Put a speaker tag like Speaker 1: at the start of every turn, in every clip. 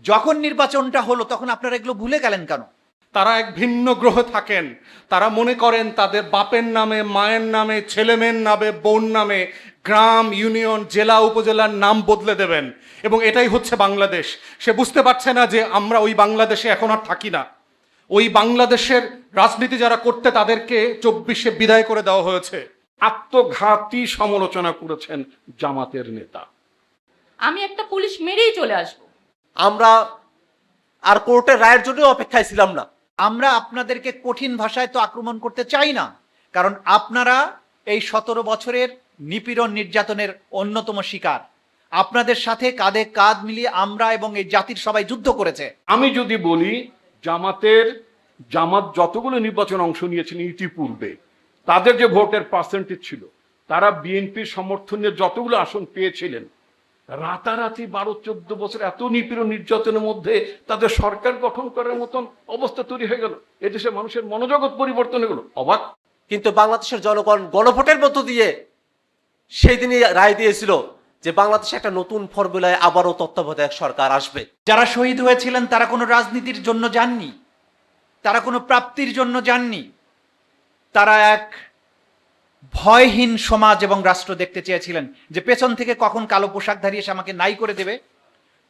Speaker 1: যখন নির্বাচনটা হলো তখন আপনারা এগুলো ভুলে গেলেন কেন?
Speaker 2: তারা এক ভিন্ন গ্রহে থাকেন। তারা মনে করেন তাদের বাপের নামে, মায়ের নামে, ছেলেমেয়ের নামে, বোন নামে গ্রাম, ইউনিয়ন, জেলা, উপজেলার নাম বদলে দেবেন, এবং এটাই হচ্ছে বাংলাদেশ। সে বুঝতে পারছে না যে আমরা ওই বাংলাদেশে এখন আর থাকি না। ওই বাংলাদেশের রাজনীতি যারা করতে তাদেরকে 24-এ বিদায় করে দেওয়া হয়েছে। আত্মঘাতী সমালোচনা করেছেন জামাতের নেতা।
Speaker 3: আমি একটা পুলিশ মেরেই চলে আসবো।
Speaker 4: আমরা আর কোর্টের রায়ের জন্য অপেক্ষায় ছিলাম না।
Speaker 1: আমরা আপনাদেরকে কঠিন ভাষায় তো আক্রমণ করতে চাই না, কারণ আপনারা এই 17 বছরের নিপীড়ন নির্যাতনের অন্যতম শিকার। আপনাদের সাথে কাঁধে কাঁধ মিলিয়ে আমরা এবং এই জাতির সবাই যুদ্ধ করেছে।
Speaker 2: আমি যদি বলি, জামাত যতগুলো নির্বাচন অংশ নিয়েছেন ইতিপূর্বে, তাদের যে ভোটের পার্সেন্টেজ ছিল, তারা বিএনপির সমর্থনে যতগুলো আসন পেয়েছিলেন, রাতারাতি 12-14 বছর এত নিপীড়ন নির্যাতনের মধ্যে তাদের সরকার গঠন করার মতন অবস্থা তৈরি হয়ে গেল। এদেশে মানুষের মনোজগৎ পরিবর্তন হয়ে গেল। অবাক।
Speaker 4: কিন্তু বাংলাদেশের জনগণ গণভোটের মধ্য দিয়ে সেই দিনই রায় দিয়েছিল যে বাংলাদেশে একটা নতুন ফর্মুলায় আবারও তত্ত্বাবধায়ক সরকার আসবে।
Speaker 1: যারা শহীদ হয়েছিলেন তারা কোনো রাজনীতির জন্য যাননি, তারা কোনো প্রাপ্তির জন্য যাননি, তারা এক ভয়হীন সমাজ এবং রাষ্ট্র দেখতে চেয়েছিলেন, যে পেছন থেকে কখন কালো পোশাকধারী এসে আমাকে নাই করে দেবে,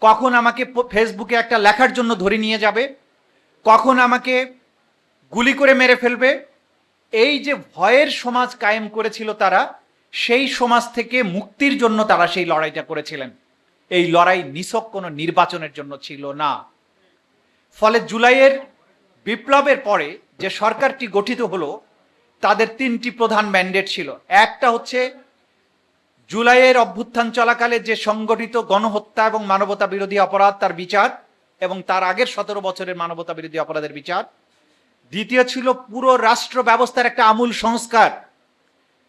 Speaker 1: কখন আমাকে ফেসবুকে একটা লেখার জন্য ধরে নিয়ে যাবে, কখন আমাকে গুলি করে মেরে ফেলবে। এই যে ভয়ের সমাজ কায়েম করেছিল তারা, সেই সমাজ থেকে মুক্তির জন্য তারা সেই লড়াইটা করেছিলেন। এই লড়াই নিছক কোনো নির্বাচনের জন্য ছিল না। ফলে জুলাইয়ের বিপ্লবের পরে যে সরকারটি গঠিত হলো, তাদের 3টি প্রধান ম্যান্ডেট ছিল। একটা হচ্ছে জুলাইয়ের অভ্যুত্থান চলাকালে যে সংগঠিত গণহত্যা এবং মানবতা বিরোধী অপরাধ, তার বিচার, এবং তার আগের 17 বছরের মানবতা বিরোধী অপরাধের বিচার। দ্বিতীয় ছিল পুরো রাষ্ট্র ব্যবস্থার একটা আমূল সংস্কার,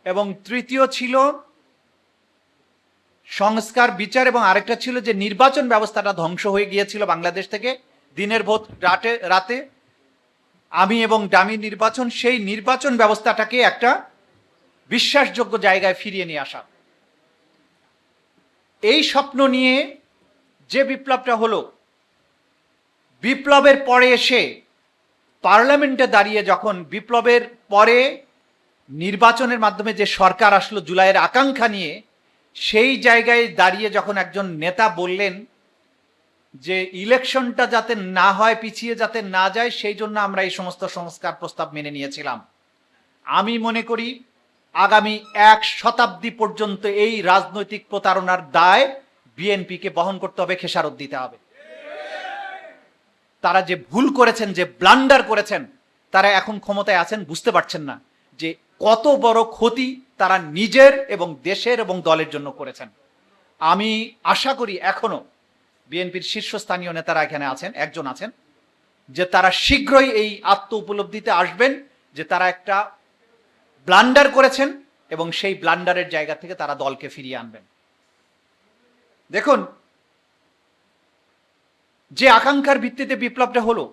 Speaker 1: এবং তৃতীয় ছিল সংস্কার, বিচার, এবং আরেকটা ছিল যে নির্বাচন ব্যবস্থাটা ধ্বংস হয়ে গিয়েছিল বাংলাদেশ থেকে। দিনের ভোট রাতে আমি এবং ডামি নির্বাচন, সেই নির্বাচন ব্যবস্থাটাকে একটা বিশ্বাসযোগ্য জায়গায় ফিরিয়ে নিয়ে আসা। এই স্বপ্ন নিয়ে যে বিপ্লবটা হলো, বিপ্লবের পরে এসে পার্লামেন্টে দাঁড়িয়ে যখন বিপ্লবের পরে নির্বাচনের মাধ্যমে যে সরকার আসলো জুলাইয়ের আকাঙ্ক্ষা নিয়ে, সেই জায়গায় দাঁড়িয়ে যখন একজন নেতা বললেন যে ইলেকশনটা যাতে না হয়, পিছিয়ে যাতে না যায়, সেই জন্য আমরা এই সমস্ত সংস্কার প্রস্তাব মেনে নিয়েছিলাম। আমি মনে করি আগামী 1 শতাব্দী পর্যন্ত এই রাজনৈতিক প্রতারণার দায় বিএনপিকে বহন করতে হবে, খেসারত দিতে হবে। তারা যে ভুল করেছেন, যে ব্লান্ডার করেছেন, তারা এখন ক্ষমতায় আছেন, বুঝতে পারছেন না যে কত বড় ক্ষতি তারা নিজের এবং দেশের এবং দলের জন্য করেছেন। আমি আশা করি এখনো বিএনপির শীর্ষস্থানীয় নেতারা এখানে আছেন, একজন আছেন, যে তারা শীঘ্রই এই আত্ম উপলব্ধিতে আসবেন যে তারা একটা ব্লান্ডার করেছেন, এবং সেই ব্লান্ডারের জায়গা থেকে তারা দলকে ফিরিয়ে আনবেন। দেখুন, যে আকাঙ্ক্ষার ভিত্তিতে বিপ্লবটা হলো,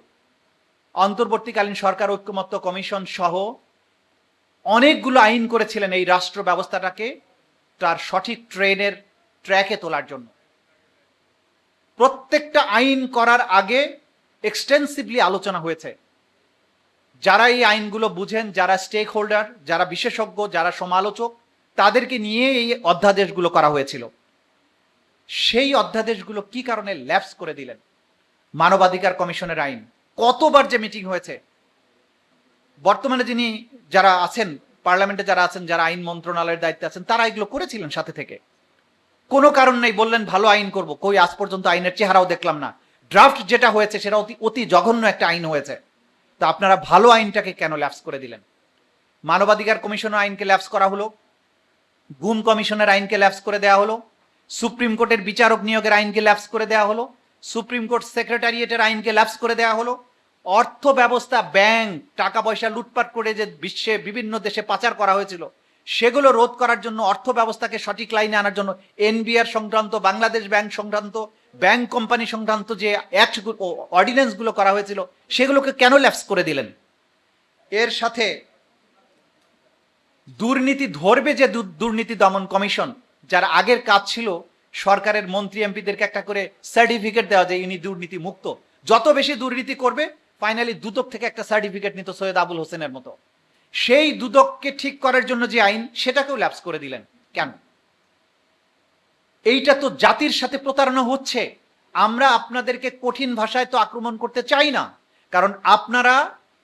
Speaker 1: অন্তর্বর্তীকালীন সরকার ঐক্যমত্য কমিশন সহ অনেকগুলো আইন করেছিলেন এই রাষ্ট্র ব্যবস্থাটাকে তার সঠিক ট্র্যাকে তোলার জন্য। প্রত্যেকটা আইন করার আগে এক্সটেন্সিভলি আলোচনা হয়েছে। যারা এই আইনগুলো বুঝেন, যারা স্টেক হোল্ডার, যারা বিশেষজ্ঞ, যারা সমালোচক, তাদেরকে নিয়ে এই অধ্যাদেশগুলো করা হয়েছিল। সেই অধ্যাদেশগুলো কি কারণে ল্যাপস করে দিলেন? মানবাধিকার কমিশনের আইন কতবার যে মিটিং হয়েছে। বর্তমানে যারা আছেন পার্লামেন্টে, যারা আছেন, যারা আইন মন্ত্রণালয়ের দায়িত্বে আছেন, তারা এগুলো করেছিলেন সাথে থেকে। কোনো কারণ নেই, বললেন ভালো আইন করব, কই আজ পর্যন্ত আইনের চেহারাও দেখলাম না। ড্রাফট যেটা হয়েছে সেটা অতি জঘন্য একটা আইন হয়েছে। তো আপনারা ভালো আইনটাকে কেন ল্যাপস করে দিলেন? মানবাধিকার কমিশনের আইনকে ল্যাপস করা হলো, গুম কমিশনের আইনকে ল্যাপস করে দেওয়া হলো, সুপ্রিম কোর্টের বিচারক নিয়োগের আইনকে ল্যাপস করে দেওয়া হলো, সুপ্রিম কোর্ট সেক্রেটারিয়েটের আইনকে ল্যাপস করে দেওয়া হলো। অর্থ ব্যবস্থা, ব্যাংক, টাকা পয়সা লুটপাট করে যে বিশ্বে বিভিন্ন দেশে পাচার করা হয়েছিল, সেগুলো রোধ করার জন্য, অর্থ ব্যবস্থাকে সঠিক লাইনে আনার জন্য এনবিআর সংক্রান্ত, বাংলাদেশ ব্যাংক সংক্রান্ত, ব্যাংক কোম্পানি সংক্রান্ত যে অর্ডিন্যান্সগুলো করা হয়েছিল, সেগুলোকে কেন ল্যাপস করে দিলেন? এর সাথে দুর্নীতি ধরবে যে দুর্নীতি দমন কমিশন, যার আগের কাজ ছিল সরকারের মন্ত্রী এমপিদেরকে একটা করে সার্টিফিকেট দেওয়া যায় ইনি দুর্নীতি মুক্ত। যত বেশি দুর্নীতি করবে ফাইনালি দুদক থেকে একটা সার্টিফিকেট নিত সৈয়দ আবুল হোসেনের মতো। সেই দুদককে ঠিক করার জন্য যে আইন সেটাকেও ল্যাপস করে দিলেন কেন? এইটা তো জাতির সাথে প্রতারণা হচ্ছে। আমরা আপনাদেরকে কঠিন ভাষায় তো আক্রমণ করতে চাই না, কারণ আপনারা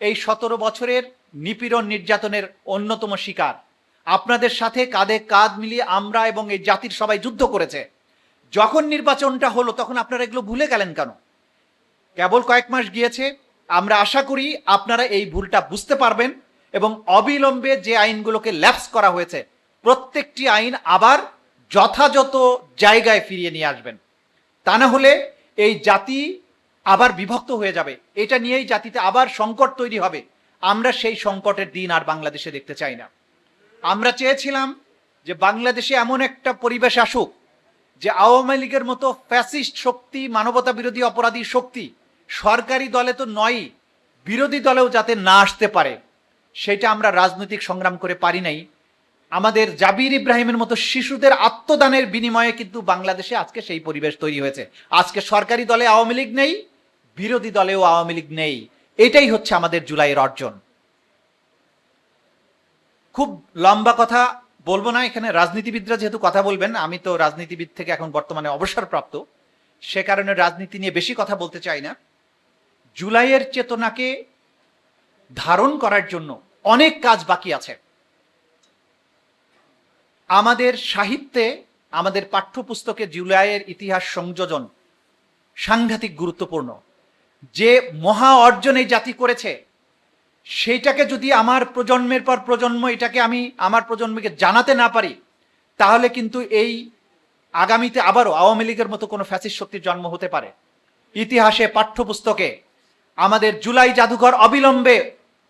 Speaker 1: এই 17 বছরের নিপীড়ন নির্যাতনের অন্যতম শিকার। আপনাদের সাথে কাঁধে কাঁধ মিলিয়ে আমরা এবং এই জাতির সবাই যুদ্ধ করেছে। যখন নির্বাচনটা হলো তখন আপনারা এগুলো ভুলে গেলেন কেন? কেবল কয়েক মাস গিয়েছে, আমরা আশা করি আপনারা এই ভুলটা বুঝতে পারবেন এবং অবিলম্বে যে আইনগুলোকে ল্যাপস করা হয়েছে প্রত্যেকটি আইন আবার যথাযথ জায়গায় ফিরিয়ে নিয়ে আসবেন। তা না হলে এই জাতি আবার বিভক্ত হয়ে যাবে, এটা নিয়েই জাতিতে আবার সংকট তৈরি হবে। আমরা সেই সংকটের দিন আর বাংলাদেশে দেখতে চাই না। আমরা চেয়েছিলাম যে বাংলাদেশে এমন একটা পরিবেশ আসুক যে আওয়ামী লীগের মতো ফ্যাসিস্ট শক্তি, মানবতা বিরোধী অপরাধী শক্তি সরকারি দলে তো নয়ই, বিরোধী দলেও যাতে না আসতে পারে, সেটা আমরা রাজনৈতিক সংগ্রাম করে পারি নাই। আমাদের জাবির ইব্রাহিমের মতো শিশুদের আত্মদানের বিনিময়ে কিন্তু বাংলাদেশে আজকে সেই পরিবেশ তৈরি হয়েছে। আজকে সরকারি দলে আওয়ামী লীগ নেই, বিরোধী দলেও আওয়ামী লীগ নেই। এটাই হচ্ছে আমাদের জুলাইয়ের অর্জন। খুব লম্বা কথা বলবো না, এখানে রাজনীতিবিদরা যেহেতু কথা বলবেন, আমি তো রাজনীতিবিদ থেকে এখন বর্তমানে অবসরপ্রাপ্ত, সে কারণে রাজনীতি নিয়ে বেশি কথা বলতে চাই না। জুলাইয়ের চেতনাকে ধারণ করার জন্য অনেক কাজ বাকি আছে। আমাদের সাহিত্যে, আমাদের পাঠ্যপুস্তকে জুলাইয়ের ইতিহাস সংযোজন সাংঘাতিক গুরুত্বপূর্ণ। যে মহা অর্জন এই জাতি করেছে সেইটাকে যদি আমার প্রজন্মের পর প্রজন্ম এটাকে আমি আমার প্রজন্মকে জানাতে না পারি, তাহলে কিন্তু এই আগামীতে আবারও আওয়ামী লীগের মতো কোনো ফ্যাসিস্ট শক্তির জন্ম হতে পারে। ইতিহাসে, পাঠ্যপুস্তকে আমাদের জুলাই জাদুঘর অবিলম্বে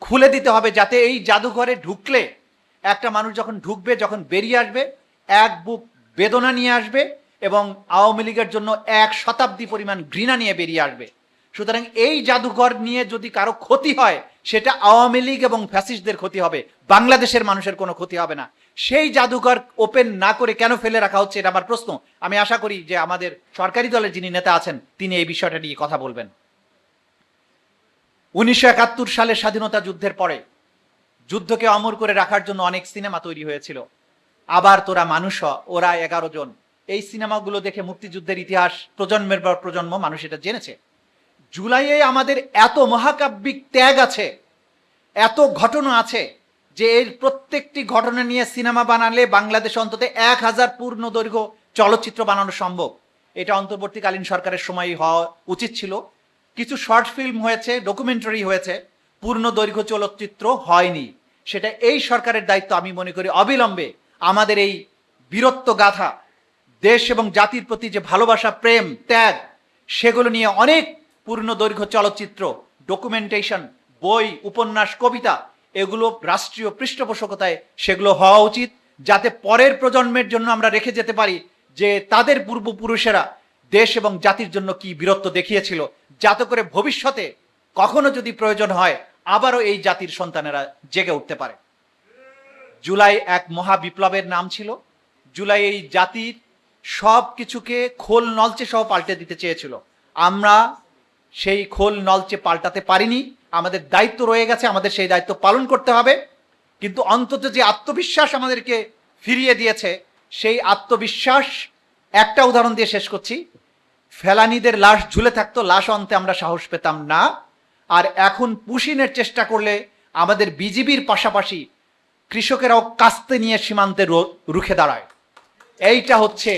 Speaker 1: খুলে দিতে হবে, যাতে এই জাদুঘরে ঢুকলে একটা মানুষ যখন ঢুকবে, যখন বেরিয়ে আসবে, এক বুক বেদনা নিয়ে আসবে এবং আওয়ামী লীগের জন্য 1 শতাব্দী পরিমাণ ঘৃণা নিয়ে বেরিয়ে আসবে। সুতরাং এই জাদুঘর নিয়ে যদি কারো ক্ষতি হয়, সেটা আওয়ামী লীগ এবং ফ্যাসিস্টদের ক্ষতি হবে, বাংলাদেশের মানুষের কোনো ক্ষতি হবে না। সেই জাদুঘর ওপেন না করে কেন ফেলে রাখা হচ্ছে, এটা আমার প্রশ্ন। আমি আশা করি যে আমাদের সরকারি দলের যিনি নেতা আছেন তিনি এই বিষয়টা নিয়ে কথা বলবেন। 1971 সালে স্বাধীনতা যুদ্ধের পরে যুদ্ধকে অমর করে রাখার জন্য অনেক সিনেমা তৈরি হয়েছিল। আবার তোরা মানুষ হ, ওরা 11 জন, এই সিনেমাগুলো দেখে মুক্তিযুদ্ধের ইতিহাস প্রজন্মের পর প্রজন্ম মানুষ এটা জেনেছে। জুলাইয়ে আমাদের এত মহাকাব্যিক ত্যাগ আছে, এত ঘটনা আছে যে এর প্রত্যেকটি ঘটনা নিয়ে সিনেমা বানালে বাংলাদেশে অন্তত 1000 পূর্ণ দৈর্ঘ্য চলচ্চিত্র বানানো সম্ভব। এটা অন্তর্বর্তীকালীন সরকারের সময়ই হওয়া উচিত ছিল। কিছু শর্ট ফিল্ম হয়েছে, ডকুমেন্টারি হয়েছে, পূর্ণ দৈর্ঘ্য চলচ্চিত্র হয়নি। সেটা এই সরকারের দায়িত্ব। আমি মনে করি অবিলম্বে আমাদের এই বীরত্ব গাথা, দেশ এবং জাতির প্রতি যে ভালোবাসা, প্রেম, ত্যাগ, সেগুলো নিয়ে অনেক পূর্ণ দৈর্ঘ্য চলচ্চিত্র, ডকুমেন্টেশন, বই, উপন্যাস, কবিতা, এগুলো রাষ্ট্রীয় পৃষ্ঠপোষকতায় সেগুলো হওয়া উচিত, যাতে পরের প্রজন্মের জন্য আমরা রেখে যেতে পারি যে তাদের পূর্বপুরুষেরা দেশ এবং জাতির জন্য কি বীরত্ব দেখিয়েছিল, যাতে করে ভবিষ্যতে কখনো যদি প্রয়োজন হয় আবারও এই জাতির সন্তানেরা জেগে উঠতে পারে। জুলাই এক মহা বিপ্লবের নাম ছিল। জুলাই এই জাতির সব কিছুকে খোল নলচে সহ পাল্টে দিতে চেয়েছিল। আমরা সেই খোল নলচে পাল্টাতে পারিনি। আমাদের দায়িত্ব রয়ে গেছে, আমাদের সেই দায়িত্ব পালন করতে হবে। কিন্তু অন্তত যে আত্মবিশ্বাস আমাদেরকে ফিরিয়ে দিয়েছে, সেই আত্মবিশ্বাস, একটা উদাহরণ দিয়ে শেষ করছি। ফেলানীদের লাশ ঝুলে থাকতো, লাশ আনতে আমরা সাহস পেতাম না। আর এখন পুশিনের চেষ্টা করলে আমাদের বিজিবির পাশাপাশি কৃষকেরাও কাস্তে নিয়ে সীমান্তে রুখে দাঁড়ায়। এইটা হচ্ছে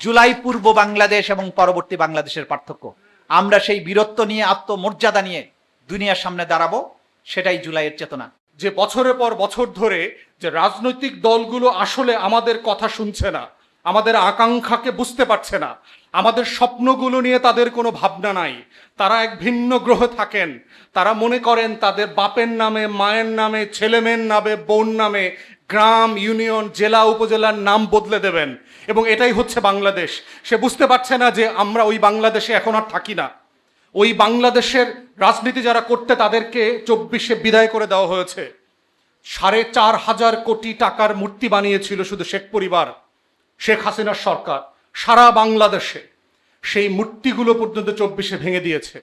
Speaker 1: জুলাই পূর্ব বাংলাদেশ এবং পরবর্তী বাংলাদেশের পার্থক্য। আমরা সেই বীরত্ব নিয়ে, আত্মমর্যাদা নিয়ে দুনিয়ার সামনে দাঁড়াবো, সেটাই জুলাইয়ের চেতনা।
Speaker 2: যে বছরের পর বছর ধরে যে রাজনৈতিক দলগুলো আসলে আমাদের কথা শুনছে না, আমাদের আকাঙ্ক্ষাকে বুঝতে পারছে না, আমাদের স্বপ্নগুলো নিয়ে তাদের কোনো ভাবনা নাই, তারা এক ভিন্ন গ্রহে থাকেন। তারা মনে করেন তাদের বাপের নামে, মায়ের নামে, ছেলেমেয়ের নামে, বোন নামে গ্রাম, ইউনিয়ন, জেলা, উপজেলার নাম বদলে দেবেন এবং এটাই হচ্ছে বাংলাদেশ। সে বুঝতে পারছে না যে আমরা ওই বাংলাদেশে এখন আর থাকি না। ওই বাংলাদেশের রাজনীতি যারা করতে, তাদেরকে 24-এ বিদায় করে দেওয়া হয়েছে। 4,500 কোটি টাকার মূর্তি বানিয়েছিল শুধু শেখ পরিবার, শেখ হাসিনার সরকার। সারা বাংলাদেশে সেই মূর্তিগুলো পর্যন্ত 24-এ ভেঙে দিয়েছে।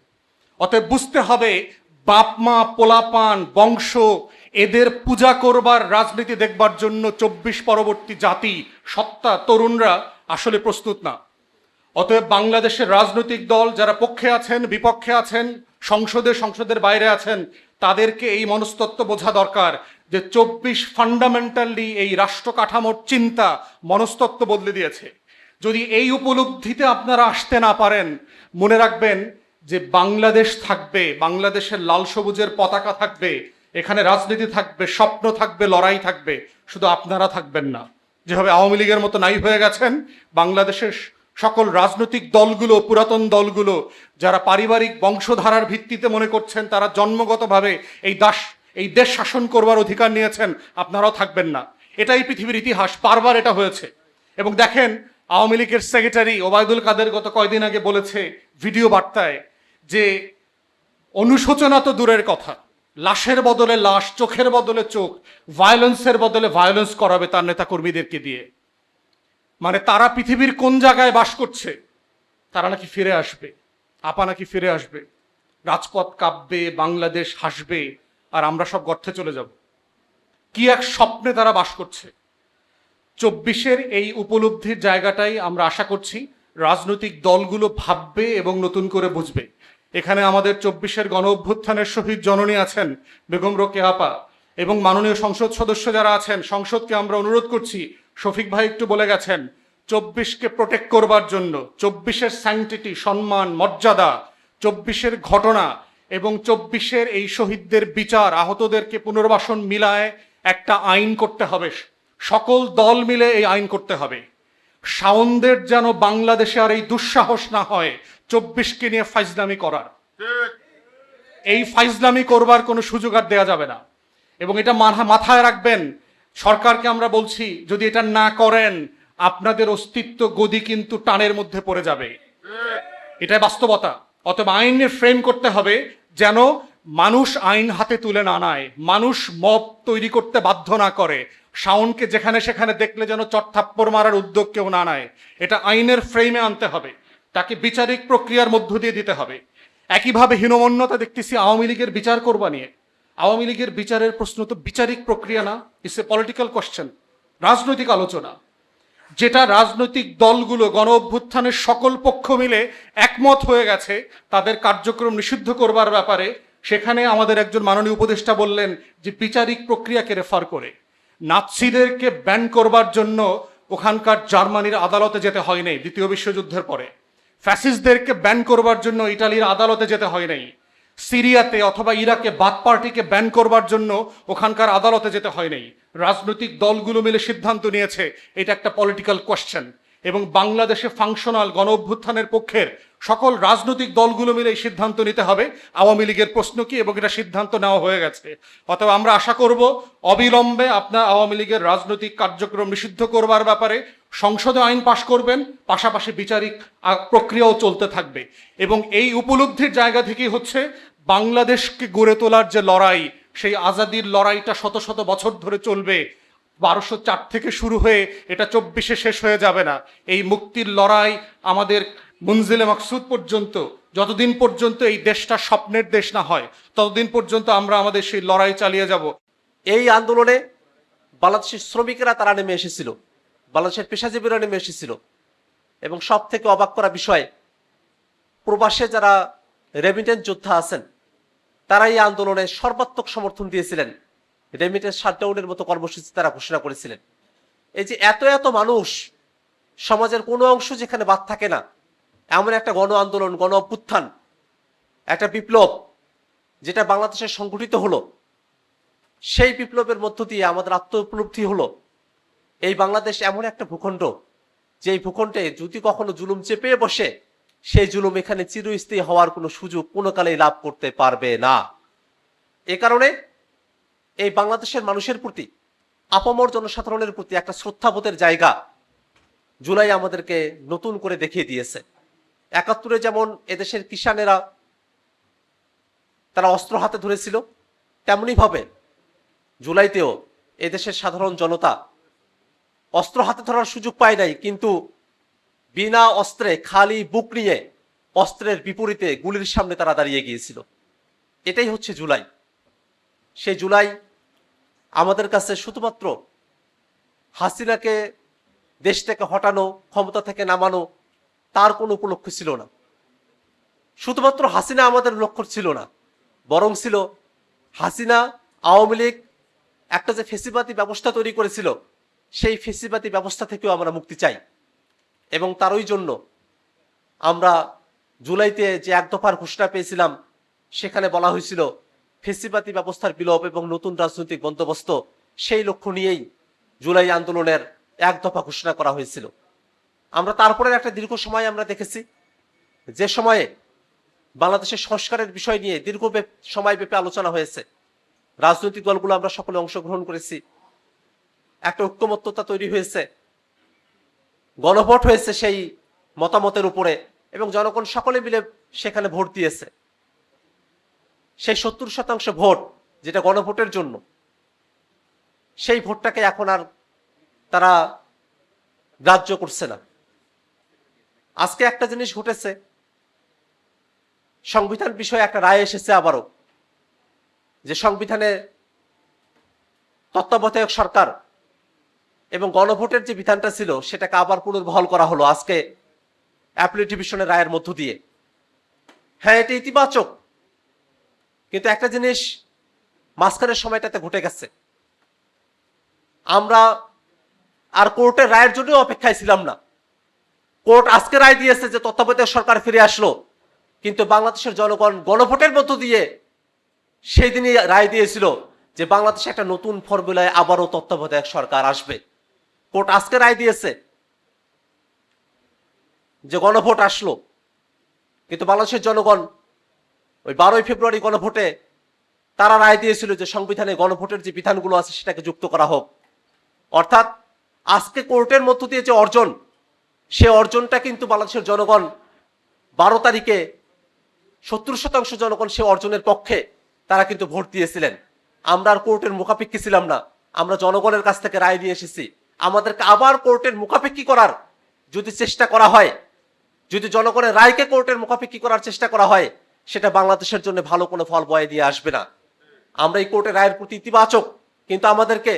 Speaker 2: অতএব বুঝতে হবে, বাপ মা পোলাপান বংশ এদের পূজা করবার রাজনীতি দেখবার জন্য 24 পরবর্তী জাতি সত্তা তরুণরা আসলে প্রস্তুত না। অতএব বাংলাদেশের রাজনৈতিক দল যারা পক্ষে আছেন বিপক্ষে আছেন সংসদের বাইরে আছেন, তাদেরকে এই মনস্তত্ত্ব বোঝা দরকার যে 24 ফান্ডামেন্টালি এই রাষ্ট্র কাঠামোর চিন্তা মনস্তত্ত্ব বদলে দিয়েছে। যদি এই উপলব্ধিতে আপনারা আসতে না পারেন, মনে রাখবেন যে বাংলাদেশ থাকবে, বাংলাদেশের লাল সবুজের পতাকা থাকবে, এখানে রাজনীতি থাকবে, স্বপ্ন থাকবে, লড়াই থাকবে, শুধু আপনারা থাকবেন না। যেভাবে আওয়ামী লীগের মতো নাই হয়ে গেছেন, বাংলাদেশের সকল রাজনৈতিক দলগুলো, পুরাতন দলগুলো যারা পারিবারিক বংশধারার ভিত্তিতে মনে করছেন তারা জন্মগতভাবে এই দেশ শাসন করবার অধিকার নিয়েছেন, আপনারাও থাকবেন না। এটাই পৃথিবীর ইতিহাস, বারবার এটা হয়েছে। এবং দেখেন, আওয়ামী লীগের সেক্রেটারি ওবায়দুল কাদের গত কয়দিন আগে বলেছে ভিডিও বার্তায় যে অনুশোচনা তো দূরের কথা, লাশের বদলে লাশ, চোখের বদলে চোখ, ভায়োলেন্সের বদলে ভায়োলেন্স করাবে তার নেতাকর্মীদেরকে দিয়ে। মানে তারা পৃথিবীর কোন জায়গায় বাস করছে? তারা নাকি ফিরে আসবে, আপা নাকি ফিরে আসবে, রাজপথ কাঁপবে, বাংলাদেশ হাসবে, আর আমরা সব গর্তে চলে যাব। কি এক স্বপ্নে তারা বাস করছে। 24-এর এই উপলব্ধির জায়গাটাই আমরা আশা করছি রাজনৈতিক দলগুলো ভাববে এবং নতুন করে বুঝবে। এখানে আমাদের 24-এর গণ অভ্যুত্থানের শহীদ জননী আছেন বেগম রোকেয়া আপা, এবং মাননীয় সংসদ সদস্য যারা আছেন, সংসদকে আমরা অনুরোধ করছি, শফিক ভাই একটু বলে গেছেন, 24-কে প্রোটেক্ট করবার জন্য 24-এর স্যাংটিটি, সম্মান, মর্যাদা, 24-এর ঘটনা এবং 24-এর এই শহীদদের বিচার, আহতদেরকে পুনর্বাসন মিলায় একটা আইন করতে হবে। সকল দল মিলে এই আইন করতে হবে। শাওনদের যেন বাংলাদেশে আর এই দুঃসাহস না হয় 24-কে নিয়ে ফাইজলামি করার। এই ফাইজলামি করবার কোনো সুযোগ আর দেওয়া যাবে না। এবং এটা মাথায় রাখবেন, সরকারকে আমরা বলছি, যদি এটা না করেন আপনাদের অস্তিত্ব গদি কিন্তু টানের মধ্যে পড়ে যাবে। এটাই বাস্তবতা। অতএব আইনের ফ্রেম করতে হবে যেন মানুষ আইন হাতে তুলে না নেয়, মানুষ মব তৈরি করতে বাধ্য না করে, শাওনকে যেখানে সেখানে দেখলে যেন চটথাপ্পড় মারার উদ্যোগ কেউ না নেয়। এটা আইনের ফ্রেমে আনতে হবে, তাকে বিচারিক প্রক্রিয়ার মধ্য দিয়ে দিতে হবে। একইভাবে হীনমন্যতা দেখতেছি আওয়ামী লীগের বিচার করবা নিয়ে। আওয়ামী লীগের বিচারের প্রশ্ন তো বিচারিক প্রক্রিয়া না, ইটস এ পলিটিক্যাল কোশ্চেন, রাজনৈতিক আলোচনা, যেটা রাজনৈতিক দলগুলো গণ অভ্যুত্থানের সকল পক্ষ মিলে একমত হয়ে গেছে তাদের কার্যক্রম নিষিদ্ধ করবার ব্যাপারে। সেখানে আমাদের একজন মাননীয় উপদেষ্টা বললেন যে বিচারিক প্রক্রিয়াকে রেফার করে। নাৎসিদেরকে ব্যান করবার জন্য ওখানকার জার্মানির আদালতে যেতে হয় নাই দ্বিতীয় বিশ্বযুদ্ধের পরে, ফ্যাসিস্টদেরকে ব্যান করবার জন্য ইটালির আদালতে যেতে হয় নাই, সিরিয়াতে অথবা ইরাকে বাথ পার্টিকে ব্যান করবার জন্য ওখানকার আদালতে যেতে হয় নাই। রাজনৈতিক দলগুলো মিলে সিদ্ধান্ত নিয়েছে এটা একটা পলিটিক্যাল কোয়েশ্চেন, এবং বাংলাদেশে ফাংশনাল গণ অভ্যুত্থানের পক্ষের সকল রাজনৈতিক দলগুলো মিলে এই সিদ্ধান্ত নিতে হবে আওয়ামী লীগের প্রশ্ন কি, এবং এটা সিদ্ধান্ত নেওয়া হয়ে গেছে। অতএব আমরা আশা করব অবিলম্বে আপনার আওয়ামী লীগের রাজনৈতিক কার্যক্রম নিষিদ্ধ করবার ব্যাপারে সংসদে আইন পাশ করবেন, পাশাপাশি বিচারিক প্রক্রিয়াও চলতে থাকবে। এবং এই উপলব্ধির জায়গা থেকেই হচ্ছে বাংলাদেশকে গড়ে তোলার যে লড়াই, সেই আজাদির লড়াইটা শত শত বছর ধরে চলবে। 1204 থেকে শুরু হয়ে এটা 24-এ শেষ হয়ে যাবে না। এই মুক্তির লড়াই আমাদের মঞ্জিলে মাকসুদ পর্যন্ত, যতদিন পর্যন্ত এই দেশটা স্বপ্নের দেশ না হয় ততদিন পর্যন্ত আমরা আমাদের সেই লড়াই চালিয়ে যাব।
Speaker 4: এই আন্দোলনে বাংলাদেশের শ্রমিকেরা তারা নেমে এসেছিল, বাংলাদেশের পেশাজীবীরা নেমে এসেছিল, এবং সব থেকে অবাক করা বিষয়, প্রবাসে যারা রেমিটেন্স যোদ্ধা আছেন তারা এই আন্দোলনে সর্বাত্মক সমর্থন দিয়েছিলেন। রেমিটেন্স শাটডাউনের মতো কর্মসূচি তারা ঘোষণা করেছিলেন। এই যে এত এত মানুষ, সমাজের কোনো অংশ যেখানে বাদ থাকে না, এমন একটা গণ আন্দোলন, গণ অভ্যুত্থান, একটা বিপ্লব যেটা বাংলাদেশে সংগঠিত হলো, সেই বিপ্লবের মধ্য দিয়ে আমাদের আত্ম উপলব্ধি হলো এই বাংলাদেশ এমন একটা ভূখণ্ড, যেই ভূখণ্ডে যদি কখনো জুলুম চেপে বসে, সেই জুলুম এখানে চিরস্থায়ী হওয়ার কোনো সুযোগ কোনো কালেই লাভ করতে পারবে না। এ কারণে এই বাংলাদেশের মানুষের প্রতি, আপামর জনসাধারণের প্রতি একটা শ্রদ্ধাবোধের জায়গা জুলাই আমাদেরকে নতুন করে দেখিয়ে দিয়েছে। 71-এ যেমন এদেশের কিষানেরা তারা অস্ত্র হাতে ধরেছিল, তেমনি ভাবে জুলাইতেও এদেশের সাধারণ জনতা অস্ত্র হাতে ধরার সুযোগ পায় নাই, কিন্তু বিনা অস্ত্রে খালি বুক নিয়ে অস্ত্রের বিপরীতে গুলির সামনে তারা দাঁড়িয়ে গিয়েছিল। এটাই হচ্ছে জুলাই। সেই জুলাই আমাদের কাছে শুধুমাত্র হাসিনাকে দেশ থেকে হটানো, ক্ষমতা থেকে নামানো তার কোনো উপলক্ষ ছিল না। শুধুমাত্র হাসিনা আমাদের লক্ষ্য ছিল না, বরং ছিল হাসিনা, আওয়ামী লীগ একটা যে ফেসিবাদী ব্যবস্থা তৈরি করেছিল, সেই ফেসিবাদী ব্যবস্থা থেকেও আমরা মুক্তি চাই। এবং তারই জন্য আমরা জুলাইতে যে এক দফার ঘোষণা পেয়েছিলাম, সেখানে বলা হয়েছিল ফেসিবাদী ব্যবস্থার বিলোপ এবং নতুন রাজনৈতিক বন্দোবস্ত, সেই লক্ষ্য নিয়েই জুলাই আন্দোলনের এক দফা ঘোষণা করা হয়েছিল। আমরা তারপরের একটা দীর্ঘ সময় আমরা দেখেছি, যে সময়ে বাংলাদেশের সংস্কারের বিষয় নিয়ে দীর্ঘ সময়ব্যাপী আলোচনা হয়েছে, রাজনৈতিক দলগুলো আমরা সকলে অংশগ্রহণ করেছি, একটা ঐক্যমত্যতা তৈরি হয়েছে, গণভোট হয়েছে সেই মতামতের উপরে, এবং জনগণ সকলে মিলে সেখানে ভোট দিয়েছে। সেই 70% ভোট যেটা গণভোটের জন্য, সেই ভোটটাকে এখন আর তারা গ্রাহ্য করছে না। আজকে একটা জিনিস ঘটেছে, সংবিধান বিষয়ে একটা রায় এসেছে আবারও, যে সংবিধানে তত্ত্বাবধায়ক সরকার এবং গণভোটের যে বিধানটা ছিল সেটাকে আবার পুনর্বহাল করা হলো আজকে অ্যাপিলেট ডিভিশনের রায়ের মধ্য দিয়ে। হ্যাঁ, এটা ইতিবাচক, কিন্তু একটা জিনিস মাঝখানের সময়টাতে ঘটে গেছে। আমরা আর কোর্টের রায়ের জন্য অপেক্ষায় ছিলাম না। কোর্ট আজকে রায় দিয়েছে যে তত্ত্বাবধায়ক সরকার ফিরে আসলো, কিন্তু বাংলাদেশের জনগণ গণভোটের মধ্য দিয়ে সেই দিনই রায় দিয়েছিল যে বাংলাদেশে একটা নতুন ফর্মুলায় আবারও তত্ত্বাবধায়ক সরকার আসবে। কোর্ট আজকে রায় দিয়েছে যে গণভোট আসলো, কিন্তু বাংলাদেশের জনগণ ওই 12ই ফেব্রুয়ারি গণভোটে তারা রায় দিয়েছিল যে সংবিধানে গণভোটের যে বিধানগুলো আছে সেটাকে যুক্ত করা হোক। অর্থাৎ আজকে কোর্টের মধ্য দিয়ে যে অর্জন, সে অর্জনটা কিন্তু বাংলাদেশের জনগণ 12 তারিখে 70% জনগণ সে অর্জনের পক্ষে তারা কিন্তু ভোট দিয়েছিলেন। আমরা আর কোর্টের মুখাপেক্ষী ছিলাম না, আমরা জনগণের কাছ থেকে রায় নিয়ে এসেছি। আমাদেরকে আবার কোর্টের মুখাপেক্ষী করার যদি চেষ্টা করা হয়, যদি জনগণের রায়কে কোর্টের মুখাপেক্ষী করার চেষ্টা করা হয়, সেটা বাংলাদেশের জন্য ভালো কোনো ফল বয়ে দিয়ে আসবে না। আমরা এই কোর্টের রায়ের প্রতি ইতিবাচক, কিন্তু আমাদেরকে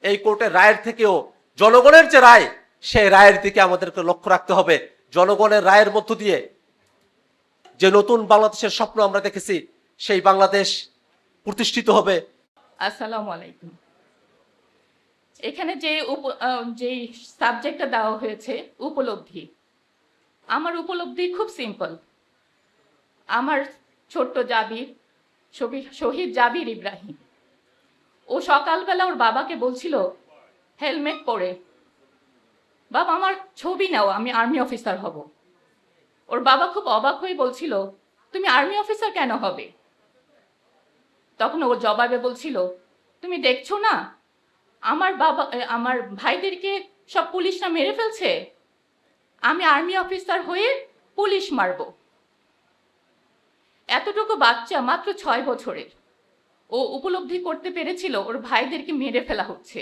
Speaker 4: এই কোর্টের রায়ের থেকেও জনগণের যে রায়, সেই রায়ের দিকে আমাদেরকে লক্ষ্য রাখতে হবে। জনগণের রায়ের মধ্য দিয়ে যে নতুন বাংলাদেশের স্বপ্ন আমরা দেখেছি, সেই বাংলাদেশ প্রতিষ্ঠিত হবে।
Speaker 3: আসসালামু আলাইকুম। এখানে যে সাবজেক্টটা দেওয়া হয়েছে উপলব্ধি, আমার উপলব্ধি খুব সিম্পল। আমার ছোট্ট জাবির, শহীদ জাবির ইব্রাহিম, ও সকালবেলা ওর বাবাকে বলছিল হেলমেট পরে, বাবা আমার ছবি নাও, আমি আর্মি অফিসার হব। ওর বাবা খুব অবাক হয়ে বলছিল, তুমি আর্মি অফিসার কেন হবে? তখন ওর জবাবে বলছিল, তুমি দেখছো না আমার ভাইদেরকে সব পুলিশরা মেরে ফেলছে, আমি আর্মি অফিসার হয়ে পুলিশ মারব। এতটুকু বাচ্চা, মাত্র 6 বছরের, ও উপলব্ধি করতে পেরেছিল ওর ভাইদেরকে মেরে ফেলা হচ্ছে,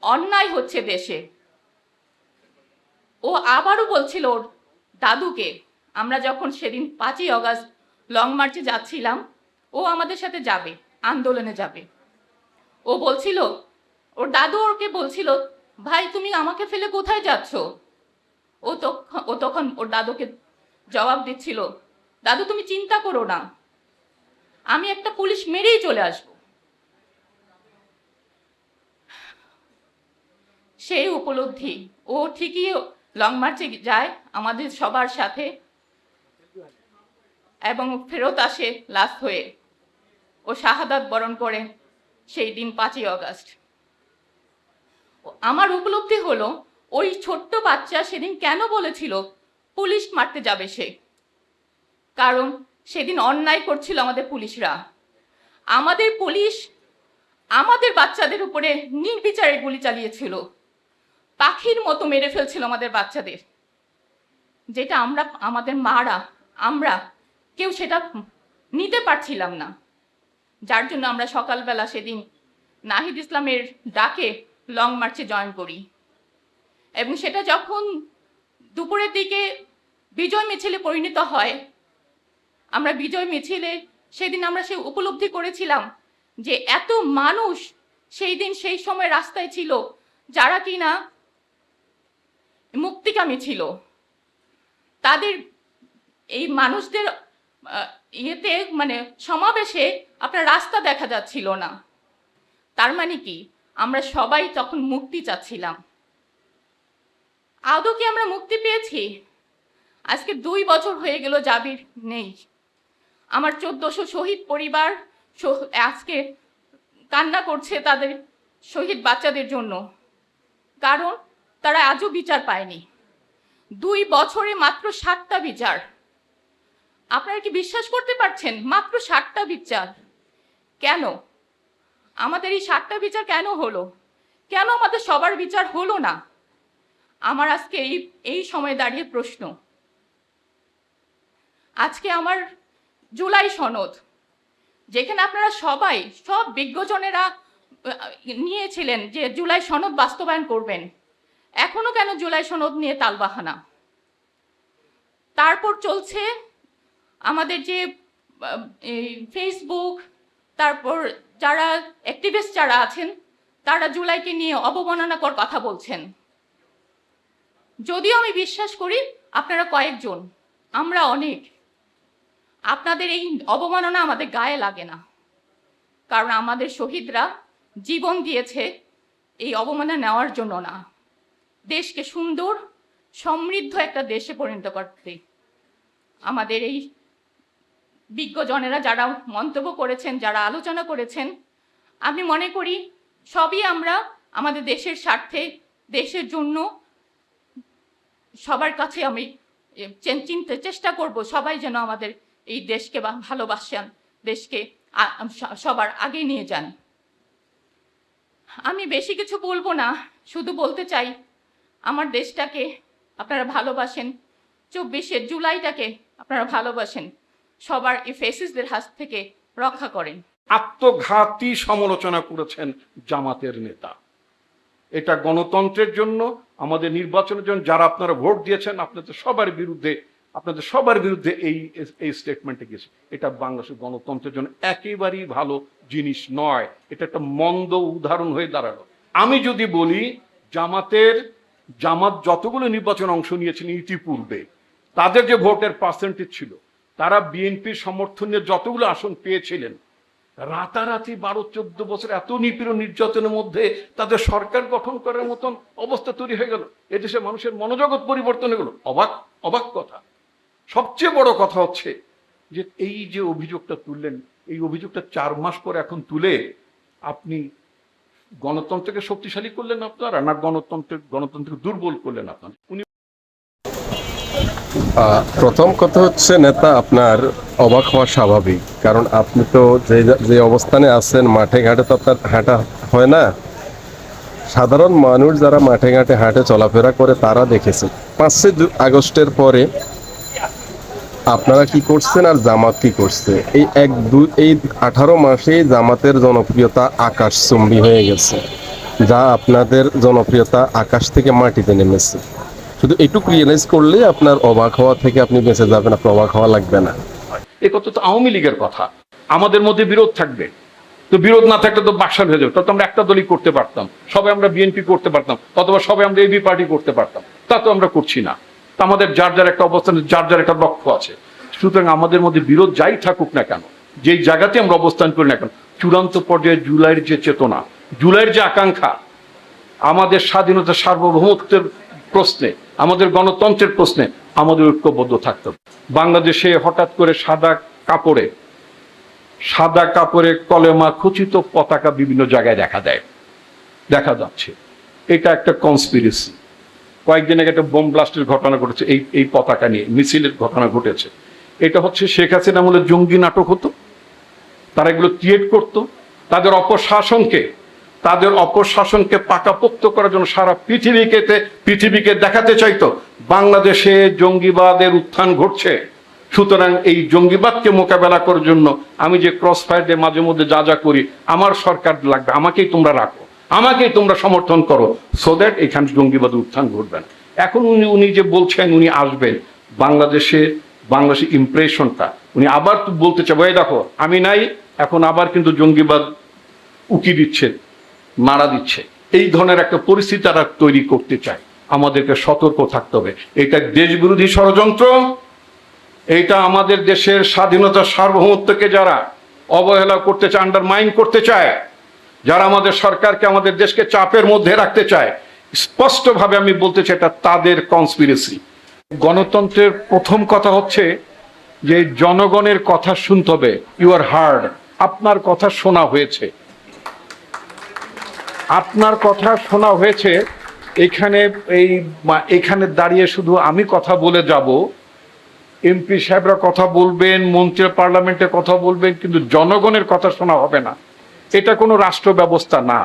Speaker 3: অন্যায় হচ্ছে দেশে। ও আবারও বলছিল ওর দাদুকে, আমরা যখন সেদিন 5ই অগাস্ট লং মার্চে যাচ্ছিলাম, ও আমাদের সাথে যাবে, আন্দোলনে যাবে। ও বলছিল, ওর দাদু ওকে বলছিল, ভাই তুমি আমাকে ফেলে কোথায় যাচ্ছ? ও তখন ওর দাদুকে জবাব দিচ্ছিল, দাদু তুমি চিন্তা করো না, আমি একটা পুলিশ মেরেই চলে আসব। সেই উপলব্ধি, ও ঠিকই লং মার্চে যায় আমাদের সবার সাথে এবং ফেরত আসে লাস্ট হয়ে। ও শাহাদাত বরণ করে সেই দিন 5ই অগাস্ট। আমার উপলব্ধি হলো, ওই ছোট্ট বাচ্চা সেদিন কেন বলেছিল পুলিশ মারতে যাবে সে, কারণ সেদিন অন্যায় করছিল আমাদের পুলিশরা। আমাদের পুলিশ আমাদের বাচ্চাদের উপরে নির্বিচারে গুলি চালিয়েছিল, পাখির মতো মেরে ফেলছিল আমাদের বাচ্চাদের, যেটা আমাদের মারা আমরা কেউ সেটা নিতে পারছিলাম না। যার জন্য আমরা সকালবেলা সেদিন নাহিদ ইসলামের ডাকে লং মার্চে জয়েন করি, এবং সেটা যখন দুপুরের দিকে বিজয় মিছিলে পরিণত হয়। আমরা বিজয় মিছিলে সেদিন আমরা সে উপলব্ধি করেছিলাম যে এত মানুষ সেই দিন সেই সময় রাস্তায় ছিল যারা কিনা মুক্তিকামী ছিল। তাদের এই মানুষদের ইয়েতে মানে সমাবেশে আপনার রাস্তা দেখা যাচ্ছিল না। তার মানে কি আমরা সবাই তখন মুক্তি চাচ্ছিলাম। আদৌ কি আমরা মুক্তি পেয়েছি? আজকে 2 বছর হয়ে গেল জাবির নেই। আমার 1400 শহীদ পরিবার আজকে কান্না করছে তাদের শহীদ বাচ্চাদের জন্য, কারণ তারা আজও বিচার পায়নি। 2 বছরে মাত্র 7টা বিচার। আপনারা কি বিশ্বাস করতে পারছেন? মাত্র 7টা বিচার। কেন আমাদের এই 7টা বিচার কেন হলো? কেন আমাদের সবার বিচার হলো না? আমার আজকে এই সময় দাঁড়িয়ে প্রশ্ন। আজকে আমার জুলাই সনদ, যেখানে আপনারা সবাই সব বিজ্ঞজনেরা নিয়েছিলেন যে জুলাই সনদ বাস্তবায়ন করবেন, এখনো কেন জুলাই সনদ নিয়ে তালবাহানা? তারপর চলছে আমাদের যে ফেসবুক, তারপর যারা অ্যাক্টিভিস্ট যারা আছেন তারা জুলাইকে নিয়ে অবমাননাকর কথা বলছেন। যদিও আমি বিশ্বাস করি আপনারা কয়েকজন, আমরা অনেক। আপনাদের এই অবমাননা আমাদের গায়ে লাগে না, কারণ আমাদের শহীদরা জীবন দিয়েছে এই অবমাননা নেওয়ার জন্য না, দেশকে সুন্দর সমৃদ্ধ একটা দেশে পরিণত করতে। আমাদের এই বিজ্ঞজনেরা যারা মন্তব্য করেছেন, যারা আলোচনা করেছেন, আমি মনে করি সবই আমরা আমাদের দেশের স্বার্থে, দেশের জন্য সবার কাছে আমি চিনতে চেষ্টা করব সবাই যেন আমাদের এই দেশকে ভালোবাসেন, দেশকে সবার আগে নিয়ে যান। আমি বেশি কিছু বলবো না, শুধু বলতে চাই আমার দেশটাকে আপনারা ভালোবাসেন, 24শে জুলাইটাকে আপনারা ভালোবাসেন, সবার এই ফেসিসদের হাত থেকে রক্ষা করেন।
Speaker 2: আত্মঘাতী সমালোচনা করেছেন জামাতের নেতা। এটা গণতন্ত্রের জন্য, আমাদের নির্বাচনের জন্য যারা আপনারা ভোট দিয়েছেন আপনাদের সবার বিরুদ্ধে এই স্টেটমেন্টে গেছে। এটা বাংলাদেশের গণতন্ত্রের জন্য একেবারেই ভালো জিনিস নয়। এটা একটা মন্দ উদাহরণ হয়ে দাঁড়ালো। আমি যদি বলি জামাত যতগুলো নির্বাচন অংশ নিয়েছেন ইতিপূর্বে, তাদের যে ভোটের পার্সেন্টেজ ছিল, তারা বিএনপির সমর্থন নিয়ে যতগুলো আসন পেয়েছিলেন, রাতারাতি 12-14 বছর এত নিপীড়ন নির্যাতনের মধ্যে তাদের সরকার গঠন করার মতন অবস্থা তৈরি হয়ে গেল। এদেশে মানুষের মনোজগৎ পরিবর্তন হয়ে গেল। অবাক কথা। সবচেয়ে বড় কথা হচ্ছে যে এই যে অভিযোগটা তুললেন, এই অভিযোগটা 4 মাস পর এখন তুলে আপনি গণতন্ত্রকে শক্তিশালী করলেন আপনারা, না গণতন্ত্রকে দুর্বল করলেন আপনারা?
Speaker 5: প্রথম কথা হচ্ছে নেতা আপনার অবাক হওয়া স্বাভাবিক, কারণ আপনি তো যে অবস্থানে আছেন মাঠে ঘাটে তো আপনার হাঁটা হয় না। সাধারণ মানুষ যারা মাঠে ঘাটে হাঁটে চলাফেরা করে তারা দেখেছে 5 আগস্টের পরে আপনারা কি করছেন আর জামাত কি করছে। এই 18 মাসে জামাতের জনপ্রিয়তা আকাশচুম্বী হয়ে গেছে, যা আপনাদের জনপ্রিয়তা আকাশ থেকে মাটিতে নেমেছে। শুধু এটুকু রিয়েলাইজ করলে আপনার অবাক হওয়া থেকে আপনি বেঁচে যাবেন, আপনার অবাক হওয়া লাগবে না।
Speaker 2: এ কথা তো আওয়ামী লীগের কথা। আমাদের মধ্যে বিরোধ থাকবে, তো বিরোধ না থাকলে তো বাকশাল হয়ে যাবে। তত আমরা একটা দলই করতে পারতাম, সবাই আমরা বিএনপি করতে পারতাম, অথবা সবাই আমরা এবি পার্টি করতে পারতাম। তা তো আমরা করছি না। তা আমাদের যার একটা অবস্থান, যার একটা লক্ষ্য আছে। সুতরাং আমাদের মধ্যে বিরোধ যাই থাকুক না কেন, যেই জায়গাতে আমরা অবস্থান করি না কেন, চূড়ান্ত পর্যায়ে জুলাইয়ের যে চেতনা, জুলাইয়ের যে আকাঙ্ক্ষা, আমাদের স্বাধীনতা সার্বভৌমত্বের প্রশ্নে, আমাদের গণতন্ত্রের প্রশ্নে আমাদের ঐক্যবদ্ধ থাকতে হবে। বাংলাদেশে হঠাৎ করে সাদা কাপড়ে কলেমা খচিত পতাকা বিভিন্ন জায়গায় দেখা যাচ্ছে। এটা একটা কনস্পিরেসি। কয়েকদিন আগে একটা বোম ব্লাস্টের ঘটনা ঘটেছে, এই পতাকা নিয়ে মিছিলের ঘটনা ঘটেছে। এটা হচ্ছে শেখ হাসিনা আমলে জঙ্গি নাটক হতো, তারা এগুলো ক্রিয়েট করতো। তাদের অপশাসনকে পাকাপোক্ত করার জন্য সারা পৃথিবীকে দেখাতে চাইতো বাংলাদেশে জঙ্গিবাদের উত্থান ঘটছে। সুতরাং এই জঙ্গিবাদকে মোকাবেলা করার জন্য আমি যে ক্রস ফায়ার দিয়ে মাঝে মধ্যে যা করি, আমার সরকার লাগবে, আমাকেই তোমরা রাখো, আমাকেই তোমরা সমর্থন করো, সো দ্যাট এখানে জঙ্গিবাদের উত্থান ঘটবে না।
Speaker 6: এখন উনি যে বলছেন উনি আসবেন, বাংলাদেশের ইমপ্রেশনটা উনি আবার বলতে চাই, এই দেখো আমি নাই, এখন আবার কিন্তু জঙ্গিবাদ উকি দিচ্ছে, মারা দিচ্ছে, এই ধরনের একটা পরিস্থিতি তারা তৈরি করতে চায়। আমাদেরকে সতর্ক থাকতে হবে। এটা দেশবিরোধী ষড়যন্ত্র, এইটা আমাদের দেশের স্বাধীনতা সার্বভৌমত্বকে যারা অবহেলা করতে চায়, আন্ডারমাইন করতে চায়, যারা আমাদের সরকারকে, আমাদের দেশকে চাপের মধ্যে রাখতে চায়, স্পষ্টভাবে আমি বলতে চাই এটা তাদের কনস্পিরেসি। গণতন্ত্রের প্রথম কথা হচ্ছে যে জনগণের কথা শুনতে হবে। ইউ আর হার্ড, আপনার কথা শোনা হয়েছে, আপনার কথা শোনা হয়েছে। এখানে দাঁড়িয়ে শুধু আমি কথা বলে যাব, এমপি সাহেবরা কথা বলবেন, মন্ত্রী পার্লামেন্টে কথা বলবেন, কিন্তু জনগণের কথা শোনা হবে না। এটা কোনো রাষ্ট্র ব্যবস্থা না।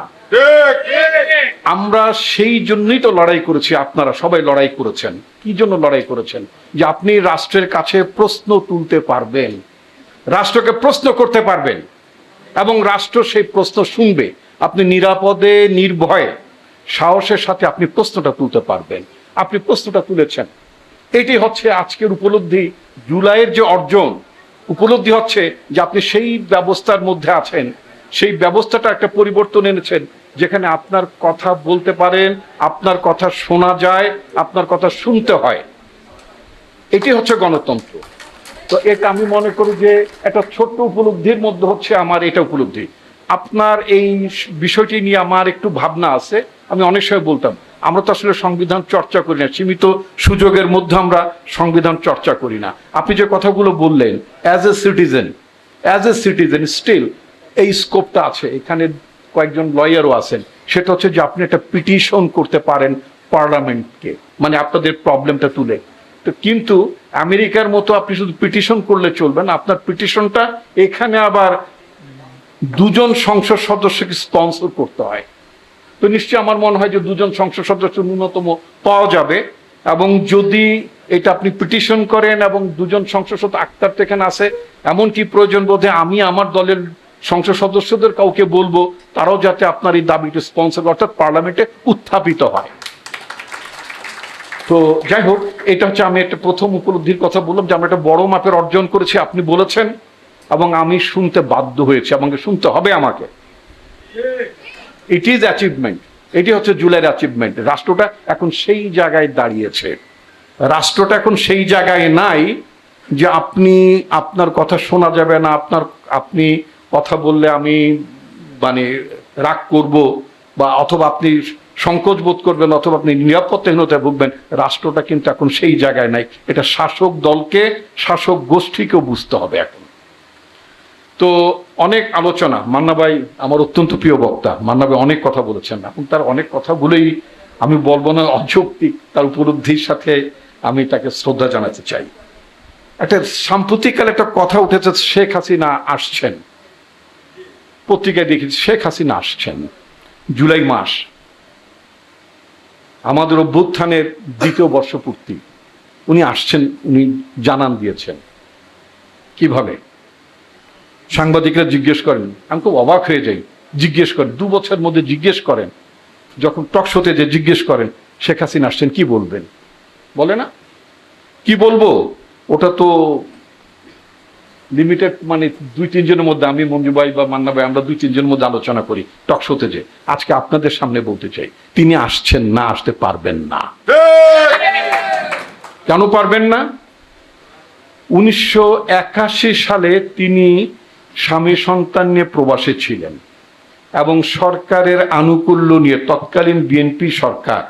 Speaker 6: আমরা সেই জন্যই তো লড়াই করেছি, আপনারা সবাই লড়াই করেছেন। কি জন্য লড়াই করেছেন? যে আপনি রাষ্ট্রের কাছে প্রশ্ন তুলতে পারবেন, রাষ্ট্রকে প্রশ্ন করতে পারবেন, এবং রাষ্ট্র সেই প্রশ্ন শুনবে। আপনি নিরাপদে নির্ভয়ে সাহসের সাথে আপনি প্রশ্নটা তুলতে পারবেন। আপনি প্রশ্নটা তুলেছেন, এটি হচ্ছে আজকের উপলব্ধি। জুলাইয়ের যে অর্জন, উপলব্ধি হচ্ছে যে আপনি সেই ব্যবস্থার মধ্যে আছেন, সেই ব্যবস্থাটা একটা পরিবর্তন এনেছেন, যেখানে আপনার কথা বলতে পারেন, আপনার কথা শোনা যায়, আপনার কথা শুনতে হয়। এটি হচ্ছে গণতন্ত্র। তো এটা আমি মনে করি যে একটা ছোট্ট উপলব্ধির মধ্যে হচ্ছে আমার এটা উপলব্ধি। আপনার এই বিষয়টি নিয়ে আমার একটু ভাবনা আছে। আমি অনেক সময় বলতাম আমরা তো আসলে সংবিধান চর্চা করি না, সীমিত সুযোগের মধ্যে আমরা সংবিধান চর্চা করি না। আপনি যে কথাগুলো বললেন, অ্যাজ এ সিটিজেন স্টিল এই স্কোপটা আছে। এখানে কয়েকজন লয়ারও আছেন। সেটা হচ্ছে যে আপনি একটা পিটিশন করতে পারেন পার্লামেন্টকে, মানে আপনাদের প্রবলেমটা তুলে। তো কিন্তু আমেরিকার মতো আপনি শুধু পিটিশন করলে চলবে না, আপনার পিটিশনটা এখানে আবার দুজন সংসদ সদস্যকে স্পন্সর করতে হয়। তো নিশ্চয়ই আমার মনে হয় যে দুজন সংসদ সদস্য ন্যূনতম পাওয়া যাবে। এবং যদি এটা আপনি পিটিশন করেন এবং দুজন সংসদ সদস্য আক্তার এখানে আছে, এমনকি প্রয়োজন বোধে আমি আমার দলের সংসদ সদস্যদের কাউকে বলবো তারাও যাতে আপনার এই দাবিটা স্পন্সর, অর্থাৎ পার্লামেন্টে উত্থাপিত হয়। তো যাই হোক, এটা হচ্ছে আমি একটা প্রথম উপলব্ধির কথা বললাম যে আমরা একটা বড় মাপের অর্জন করেছি, আপনি বলেছেন, এবং আমি শুনতে বাধ্য হয়েছি, আমাকে শুনতে হবে আমাকে। ইট ইজ অ্যাচিভমেন্ট, এটি হচ্ছে জুলাইয়ের অ্যাচিভমেন্ট। রাষ্ট্রটা এখন সেই জায়গায় দাঁড়িয়েছে, রাষ্ট্রটা এখন সেই জায়গায় নাই যে আপনার কথা শোনা যাবে না, আপনি কথা বললে আমি মানে রাগ করব, বা অথবা আপনি সংকোচ বোধ করবেন, অথবা আপনি নিরাপত্তাহীনতায় ভুগবেন। রাষ্ট্রটা কিন্তু এখন সেই জায়গায় নাই। এটা শাসক দলকে, শাসক গোষ্ঠীকেও বুঝতে হবে এখন। তো অনেক আলোচনা, মান্না ভাই আমার অত্যন্ত প্রিয় বক্তা, মান্না ভাই অনেক কথা বলেছেন, এবং তার অনেক কথাগুলোই আমি বলবো না অযৌক্তিক, তার উপলব্ধির সাথে আমি তাকে শ্রদ্ধা জানাতে চাই। একটা সাম্প্রতিককালে একটা কথা উঠেছে, শেখ হাসিনা আসছেন, পত্রিকায় দেখেছি শেখ হাসিনা আসছেন। জুলাই মাস আমাদের অভ্যুত্থানের 2য় বর্ষপূর্তি, উনি আসছেন, উনি জানান দিয়েছেন। কিভাবে? সাংবাদিকরা জিজ্ঞেস করেন, আমি খুব অবাক হয়ে যাই। জিজ্ঞেস করেন 2 বছরের মধ্যে, জিজ্ঞেস করেন যখন টক শোতে যে জিজ্ঞেস করেন শেখ হাসিনা আসছেন, কি বলবেন? বলে না কি বলবো, ওটা তো লিমিটেড, মানে 2-3 জনের মধ্যে, আমি মঞ্জু ভাই বা মান্না ভাই, আমরা 2-3 জনের মধ্যে আলোচনা করি টক শোতে। যে আজকে আপনাদের সামনে বলতে চাই, তিনি আসছেন না, আসতে পারবেন না। কেন পারবেন না? 1981 সালে তিনি স্বামী সন্তান নিয়ে প্রবাসে ছিলেন, এবং সরকারের আনুকূল্য নিয়ে, তৎকালীন বিএনপি সরকার,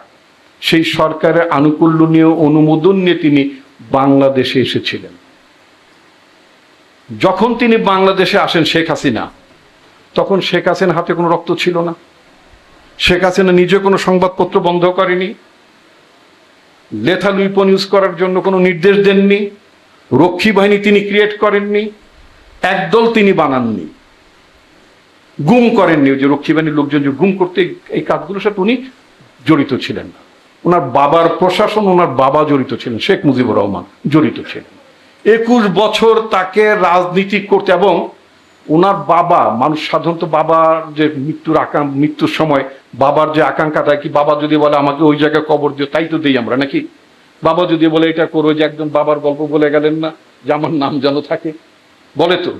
Speaker 6: সেই সরকারের আনুকূল্য নিয়ে, অনুমোদন নিয়ে তিনি বাংলাদেশে এসেছিলেন। যখন তিনি বাংলাদেশে আসেন শেখ হাসিনা, তখন শেখ হাসিনার হাতে কোনো রক্ত ছিল না। শেখ হাসিনা নিজে কোনো সংবাদপত্র বন্ধ করেনি, লেথাল উইপন ইউজ করার জন্য কোনো নির্দেশ দেননি, রক্ষী বাহিনী তিনি ক্রিয়েট করেননি, একদল তিনি বানাননি, গুম করেননি। যে রক্ষী বাহিনীর লোকজন যে গুম করতে, এই কাজগুলোর সাথে উনি জড়িত ছিলেন না। ওনার বাবার প্রশাসন, ওনার বাবা জড়িত ছিলেন, শেখ মুজিবুর রহমান জড়িত ছিলেন। 21 বছর তাকে রাজনীতি করতে, এবং ওনার বাবা, মানুষ সাধারণত বাবার যে মৃত্যুর সময় বাবার যে আকাঙ্ক্ষাটা কি, বাবা যদি বলে আমাকে ওই জায়গায় কবর দিও, তাই তো দেই আমরা নাকি। বাবা যদি বলে এটা করো, যে একজন বাবার গল্প বলে গেলেন না যে আমার নাম যেন থাকে, বলে তো।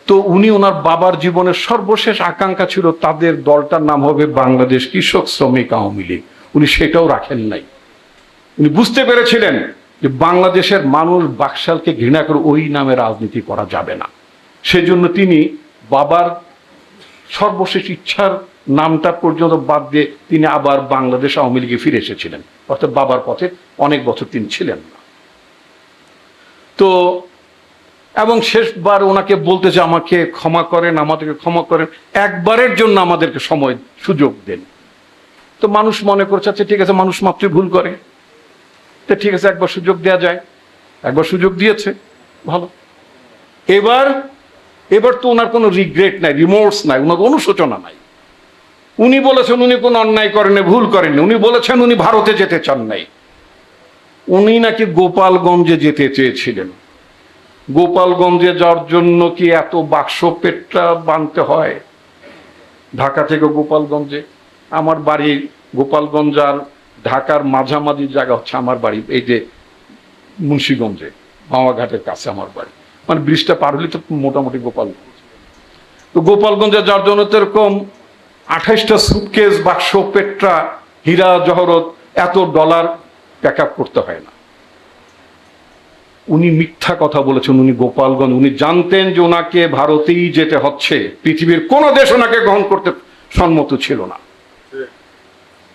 Speaker 6: তো উনি ওনার বাবার জীবনের সর্বশেষ আকাঙ্ক্ষা ছিল তাদের দলটার নাম হবে বাংলাদেশ কৃষক শ্রমিক আওয়ামী লীগ। উনি সেটাও রাখেন নাই। উনি বুঝতে পেরেছিলেন যে বাংলাদেশের মানুষ বাকশালকে ঘৃণা করে ওই নামে রাজনীতি করা যাবে না। সেজন্য তিনি বাবার সর্বশেষ ইচ্ছার নামটা পর্যন্ত বাদ দিয়ে তিনি আবার বাংলাদেশ আওয়ামী লীগে ফিরে এসেছিলেন, অর্থাৎ বাবার পথে অনেক বছর তিনি ছিলেন না। তো এবং শেষবার ওনাকে বলতে যে আমাকে ক্ষমা করেন, আমাদেরকে ক্ষমা করেন, একবারের জন্য আমাদেরকে সময় সুযোগ দেন। তো মানুষ মনে করছে আচ্ছা ঠিক আছে, মানুষ মাত্রই ভুল করে, তো ঠিক আছে একবার সুযোগ দেওয়া যায়, একবার সুযোগ দিয়েছে, ভালো। এবার তো ওনার কোনো রিগ্রেট নাই, রিমোর্স নাই, ওনার অনুশোচনা নাই। উনি বলেছেন উনি কোনো অন্যায় করেন, ভুল করেননি। উনি বলেছেন উনি ভারতে যেতে চান নাই, উনি নাকি গোপালগঞ্জে যেতে চেয়েছিলেন। গোপালগঞ্জে যাওয়ার জন্য কি এত বাক্স পেটটা বানতে হয়? ঢাকা থেকে গোপালগঞ্জে, আমার বাড়ি গোপালগঞ্জ আর ঢাকার মাঝামাঝি জায়গা হচ্ছে আমার বাড়ি, এই যে মুন্সিগঞ্জে মাওয়াঘাটের কাছে আমার বাড়ি, মানে ব্রিজটা পার হলে তো মোটামুটি গোপালগঞ্জ। তো গোপালগঞ্জে যাওয়ার জন্য তো এরকম 28টা সুটকেস, বাক্স পেট্রা, হীরা জহরত, এত ডলার প্যাক আপ করতে হয় না। উনি মিথ্যা কথা বলেছেন। উনি গোপালগঞ্জ, উনি জানতেন যে ওনাকে ভারতেই যেতে হচ্ছে, পৃথিবীর কোন দেশ ওনাকে গ্রহণ করতে সম্মত ছিল না।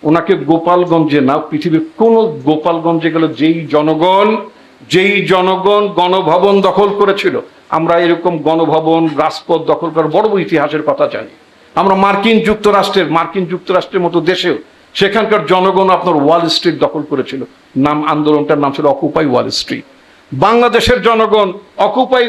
Speaker 6: ওনাকে গোপালগঞ্জে না, পৃথিবীর কোন গোপালগঞ্জে গেল যেই জনগণ গণভবন দখল করেছিল। আমরা এরকম গণভবন, রাজপথ দখল করার বড় ইতিহাসের কথা জানি। আমরা মার্কিন যুক্তরাষ্ট্রের মতো দেশেও সেখানকার জনগণ আপনার ওয়াল স্ট্রিট দখল করেছিল, আন্দোলনটার নাম ছিল অকুপাই ওয়াল স্ট্রিট। বাংলাদেশের জনগণ অকুপাই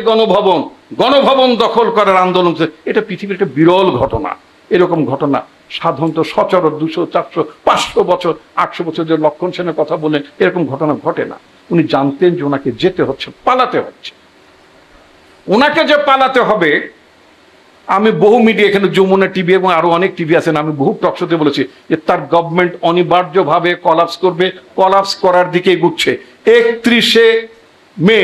Speaker 6: গণভবন দখল করার আন্দোলন, এটা পৃথিবীর একটা বিরল ঘটনা। এরকম ঘটনা সাধারণত সচরাচর 200, 400, 500 বছর, 800 বছর যে লক্ষণ সেনের কথা বললেন, এরকম ঘটনা ঘটে না। উনি জানতেন যে ওনাকে যেতে হচ্ছে, পালাতে হচ্ছে। ওনাকে যে পালাতে হবে, আমি বহু মিডিয়া, এখানে যমুনা টিভি এবং আরো অনেক টিভি আছেন, আমি বহু টকশোতে বলেছি যে তার গভর্নমেন্ট অনিবার্যভাবে কলাপস করবে, কলাপস করার দিকে এগুচ্ছে। 31শে মে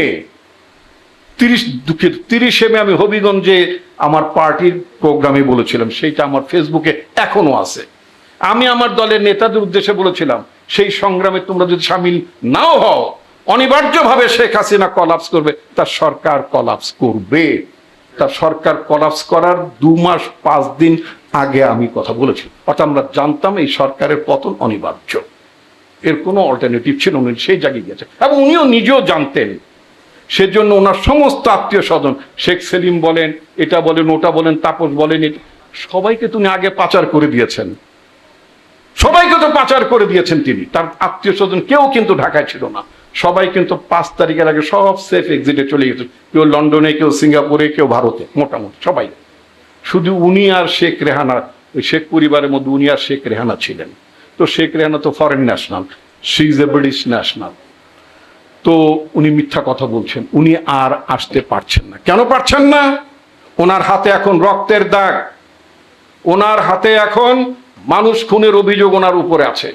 Speaker 6: 30শে মে আমি হবিগঞ্জে আমার পার্টির প্রোগ্রামে বলেছিলাম, সেইটা আমার ফেসবুকে এখনো আছে। আমি আমার দলের নেতাদের উদ্দেশ্যে বলেছিলাম, সেই সংগ্রামে তোমরা যদি সামিল নাও হও, অনিবার্যভাবে শেখ হাসিনা কলাপস করবে, তার সরকার কলাপস করবে। তার সরকার কলাপস করার 2 মাস 5 দিন আগে আমি কথা বলেছি, অর্থাৎ আমরা জানতাম এই সরকারের পতন অনিবার্য, এর কোনো অল্টারনেটিভ ছিল না। উনি সেই জায়গায় গিয়েছে এবং উনিও নিজেও জানতেন। সেজন্য ওনার সমস্ত আত্মীয় স্বজন, শেখ সেলিম বলেন, এটা বলেন, ওটা বলেন, তাপস বলেন, সবাইকে তিনি আগে পাচার করে দিয়েছেন। সবাইকে তো পাচার করে দিয়েছেন তিনি। তার আত্মীয় স্বজন কেউ কিন্তু ঢাকায় ছিল না, সবাই কিন্তু 5 তারিখের আগে সব সেফ এক্সিটে চলে গেছে। কেউ লন্ডনে, কেউ সিঙ্গাপুরে, কেউ ভারতে, মোটামুটি সবাই। শুধু উনি আর শেখ রেহানা, ওই শেখ পরিবারের মধ্যে উনি আর শেখ রেহানা ছিলেন। তো শেখ রেহানা তো foreign national, she is a British national. তো উনি মিথ্যা কথা বলছেন, উনি আর আসতে পারছেন না। কেন পারছেন না? ওনার হাতে এখন রক্তের দাগ, ওনার হাতে এখন মানুষ খুনের অভিযোগ ওনার উপরে আছে।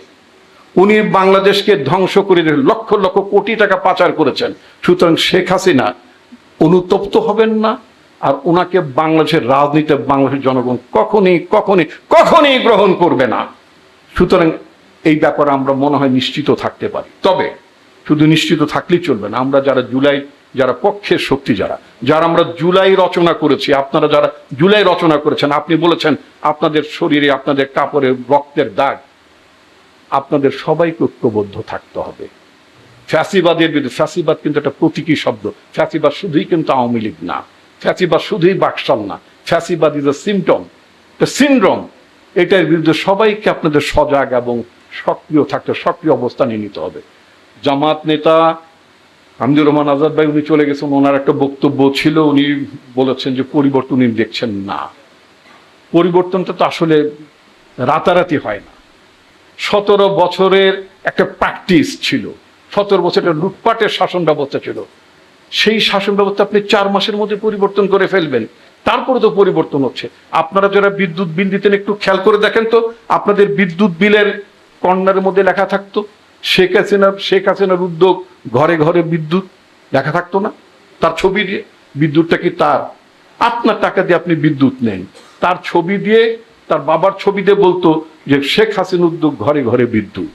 Speaker 6: উনি বাংলাদেশকে ধ্বংস করে লক্ষ লক্ষ কোটি টাকা পাচার করেছেন। সুতরাং শেখ হাসিনা অনুতপ্ত হবেন না, আর ওনাকে বাংলাদেশের রাজনীতিতে বাংলাদেশের জনগণ কখনই গ্রহণ করবে না। সুতরাং এই ব্যাপারে আমরা মনে হয় নিশ্চিত থাকতে পারি। তবে শুধু নিশ্চিত থাকলেই চলবে না। আমরা যারা পক্ষের শক্তি, যারা আমরা জুলাই রচনা করেছি, আপনারা যারা জুলাই রচনা করেছেন, আপনি বলেছেন আপনাদের শরীরে, আপনাদের কাপড়ে রক্তের দাগ, আপনাদের সবাইকে ঐক্যবদ্ধ থাকতে হবে। ফ্যাসিবাদের বিরুদ্ধে, ফ্যাসিবাদ কিন্তু একটা প্রতীকী শব্দ, ফ্যাসিবাদ শুধুই কিন্তু আওয়ামী লীগ না, ফ্যাসিবাদ শুধুই বাকশাল না, ফ্যাসিবাদ ইজ এ সিমটম, সিনড্রোম। এটার বিরুদ্ধে সবাইকে আপনাদের সজাগ এবং সক্রিয় থাকতে, সক্রিয় অবস্থানে নিতে হবে। জামাত নেতা হামিদুর রহমান আজাদ ভাই, উনি চলে গেছেন, ওনার একটা বক্তব্য ছিল, উনি বলেছেন যে পরিবর্তন উনি দেখছেন না। পরিবর্তনটা তো আসলে রাতারাতি হয় না। 17 বছরের একটা প্র্যাকটিস ছিল, 17 বছরের লুটপাটের শাসন ব্যবস্থা ছিল। সেই শাসন ব্যবস্থা আপনি 4 মাসের মধ্যে পরিবর্তন করে ফেলবেন, তারপরে তো পরিবর্তন হচ্ছে। আপনারা যারা বিদ্যুৎ বিল দিতেন একটু খেয়াল করে দেখেন তো, আপনাদের বিদ্যুৎ বিলের কর্নারের মধ্যে লেখা থাকতো শেখ হাসিনার উদ্যোগ, ঘরে ঘরে বিদ্যুৎ লেখা থাকতো না? তার ছবি দিয়ে। বিদ্যুৎটা কি তার? আপনার টাকা দিয়ে আপনি বিদ্যুৎ নেন, তার ছবি দিয়ে, তার বাবার ছবি দিয়ে বলতো যে শেখ হাসিনার উদ্যোগ, ঘরে ঘরে বিদ্যুৎ।